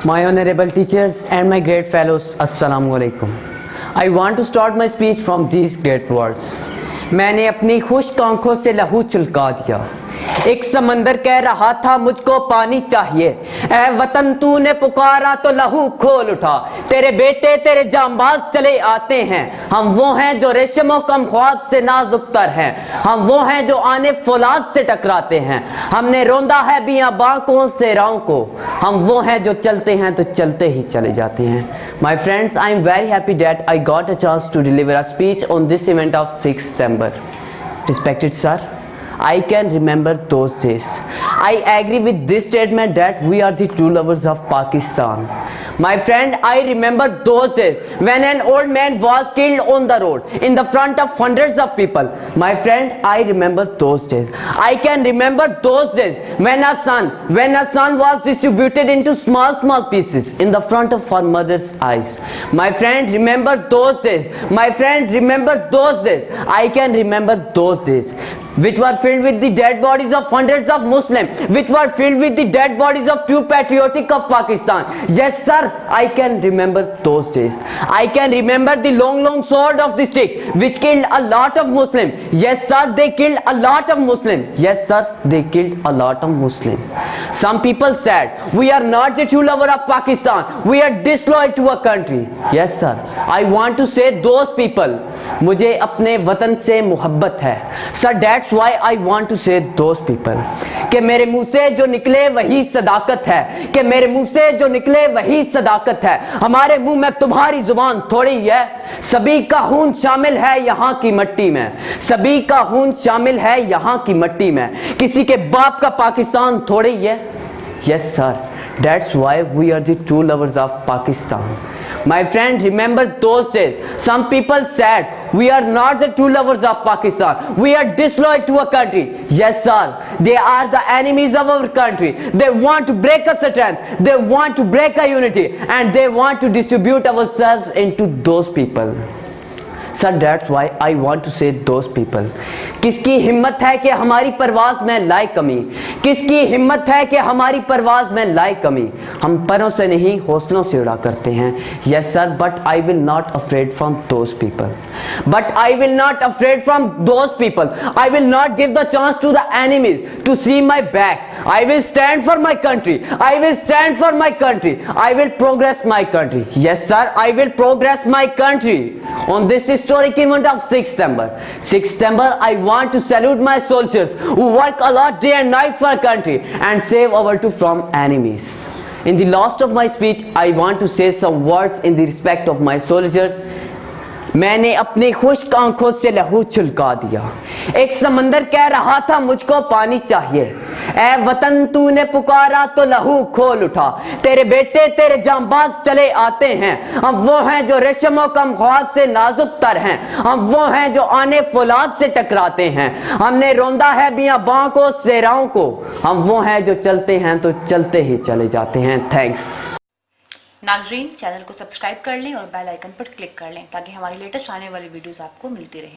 My honorable teachers and my great fellows, Assalamu alaikum. I want to start my speech from these great words. मैंने अपनी खुश्क आंखों से लहू चुलका दिया, एक समंदर कह रहा था मुझको पानी चाहिए। ऐ वतन तूने पुकारा तो लहू खोल उठा, तेरे बेटे तेरे जांबाज चले आते हैं। हम वो हैं जो रेशमों कम ख्वाब से नाजुकतर हैं, हम वो हैं जो आने फौलाद से टकराते हैं। हमने रोंदा है बियाबां से राहों को, हम वो हैं जो चलते हैं तो चलते ही चले जाते हैं। My friends, I am very happy that I got a chance to deliver a speech on this event of 6th September. Respected sir, I can remember those days. I agree with this statement that we are the true lovers of Pakistan. My friend, I remember those days when an old man was killed on the road in the front of hundreds of people. My friend, I remember those days. I can remember those days when a son was distributed into small pieces in the front of her mother's eyes. My friend, remember those days. My friend, remember those days. I can remember those days which were filled with the dead bodies of hundreds of Muslims, which were filled with the dead bodies of true patriotic of Pakistan. Yes sir, I can remember those days. I can remember the long sword of the stick which killed a lot of Muslims. Yes sir, they killed a lot of Muslims. Yes sir, they killed a lot of Muslims. Some people said we are not the true lover of Pakistan, we are disloyal to a country. Yes sir, I want to say those people, मुझे अपने वतन से मोहब्बत है। Sir, that's why I want to say those people, कि मेरे मुंह से जो निकले वही सदाकत है, कि मेरे मुंह से जो निकले वही सदाकत है। हमारे मुंह में तुम्हारी जुबान थोड़ी है, सभी का खून शामिल है यहाँ की मट्टी में, सभी का खून शामिल है यहाँ की मट्टी में, किसी के बाप का पाकिस्तान थोड़ी है। Yes sir, that's why we are the true lovers of Pakistan. My friend, remember those days. Some people said we are not the true lovers of Pakistan, we are disloyal to a country. Yes sir, they are the enemies of our country. They want to break our strength, they want to break our unity, and they want to distribute ourselves into those people. Sir, that's why I want to say those people. किसकी हिम्मत है कि हमारी परवाज में लाए कमी, किसकी हिम्मत है कि हमारी परवाज में लाए कमी। हम परों से नहीं हौसलों से उड़ा करते हैं। Yes sir, but I will not afraid from those people. But I will not afraid from those people. I will not give the chance to the enemies to see my back. I will stand for my country. I will stand for my country. I will progress my country. Yes sir, I will progress my country. On this historic event of 6th September. 6th September, I want to salute my soldiers who work a lot day and night for our country and save our two from enemies. In the last of my speech, I want to say some words in the respect of my soldiers. मैंने अपनी खुश्क आंखों से लहू चुलका दिया, एक समंदर कह रहा था मुझको पानी चाहिए। ऐ वतन तूने पुकारा तो लहू खोल उठा, तेरे बेटे तेरे जांबाज चले आते हैं। हम वो हैं जो रेशमों कम ख्वाब से नाजुक तर हैं, हम वो हैं जो आने फौलाद से टकराते हैं। हमने रोंदा है बियाबां को सेराओं को, हम वो हैं जो चलते हैं तो चलते ही चले जाते हैं। थैंक्स। नाजरीन, चैनल को सब्सक्राइब कर लें और बेल आइकन पर क्लिक कर लें ताकि हमारी लेटेस्ट आने वाली वीडियोस आपको मिलती रहे।